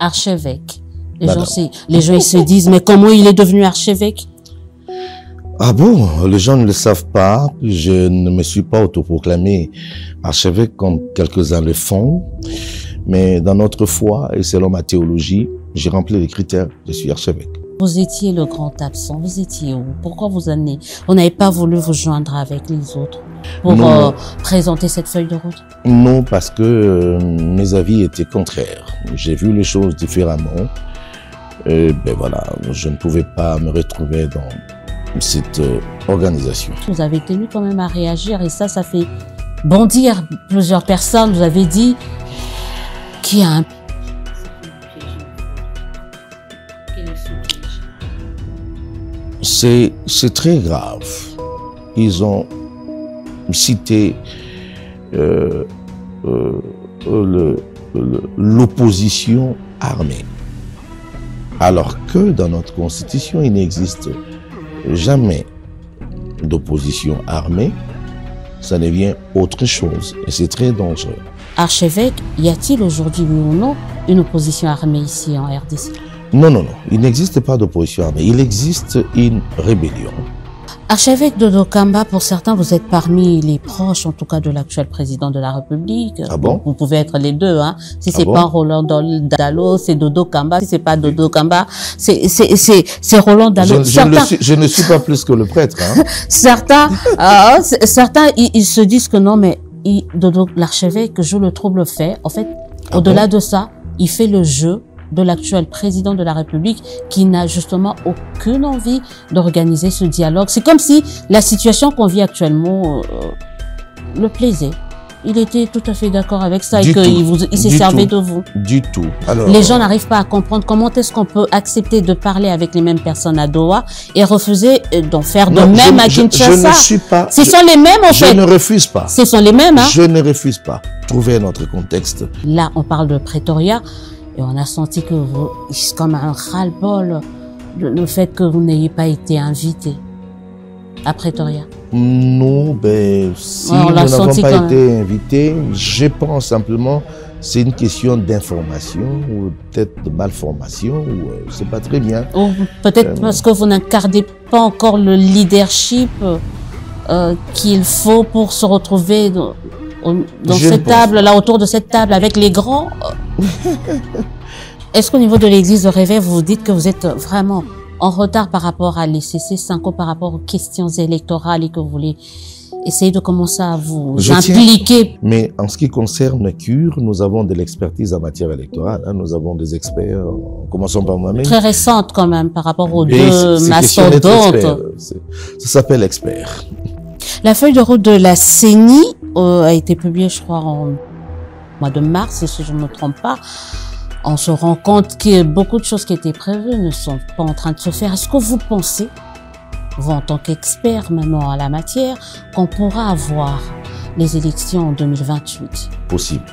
archevêque. Les gens ils se disent, mais comment il est devenu archevêque? Ah bon, les gens ne le savent pas. Je ne me suis pas autoproclamé archevêque comme quelques-uns le font. Mais dans notre foi et selon ma théologie, j'ai rempli les critères, je suis archevêque. Vous étiez le grand absent, vous étiez où? Pourquoi vous n'avez pas voulu vous joindre avec les autres pour présenter cette feuille de route? Non, parce que mes avis étaient contraires. J'ai vu les choses différemment. Et ben voilà, je ne pouvais pas me retrouver dans cette organisation. Vous avez tenu quand même à réagir et ça fait bondir plusieurs personnes. Vous avez dit qu'il y a un... C'est très grave. Ils ont cité l'opposition armée. Alors que dans notre constitution, il n'existe jamais d'opposition armée. Ça devient autre chose et c'est très dangereux. Archevêque, y a-t-il aujourd'hui, oui ou non, une opposition armée ici en RDC? Non, non, non. Il n'existe pas d'opposition armée. Il existe une rébellion. Archevêque Dodo Kamba, pour certains, vous êtes parmi les proches, en tout cas, de l'actuel président de la République. Ah bon? Vous pouvez être les deux, hein. Si c'est bon? pas Roland Dalo, c'est Dodo Kamba. Si c'est pas Dodo Kamba, c'est Roland Dalo. Je ne suis pas plus que le prêtre, hein. Certains, ils se disent que non, mais Dodo, l'archevêque, joue le trouble fait. En fait, au-delà de ça, il fait le jeu de l'actuel président de la République qui n'a justement aucune envie d'organiser ce dialogue. C'est comme si la situation qu'on vit actuellement le plaisait. Il était tout à fait d'accord avec ça et qu'il s'est servi de vous. Du tout. Alors, les gens n'arrivent pas à comprendre comment est-ce qu'on peut accepter de parler avec les mêmes personnes à Doha et refuser d'en faire de même à Kinshasa. Je ne suis pas... Ce sont les mêmes en fait. Je ne refuse pas. Ce sont les mêmes. Hein? Je ne refuse pas. Trouvez notre contexte. Là, on parle de Pretoria. Et on a senti que c'est comme un ras-le-bol, le fait que vous n'ayez pas été invité à Pretoria. Non, ben, si nous n'avons pas été invités, je pense simplement c'est une question d'information ou peut-être de malformation ou c'est pas très bien. Ou peut-être parce que vous n'incarnez pas encore le leadership qu'il faut pour se retrouver dans cette table, là autour de cette table avec les grands. Est-ce qu'au niveau de l'église de Réveil, vous vous dites que vous êtes vraiment en retard par rapport à l'ECC 5 par rapport aux questions électorales et que vous voulez essayer de commencer à vous impliquer? Mais en ce qui concerne CUR, nous avons de l'expertise en matière électorale. Hein, nous avons des experts, commençons par moi-même. Très récente quand même par rapport aux deux mastodontes. Ça s'appelle expert. La feuille de route de la CENI a été publiée, je crois, en mois de mars, si je ne me trompe pas. On se rend compte que beaucoup de choses qui étaient prévues ne sont pas en train de se faire. Est-ce que vous pensez, vous en tant qu'expert maintenant à la matière, qu'on pourra avoir les élections en 2028? Possible.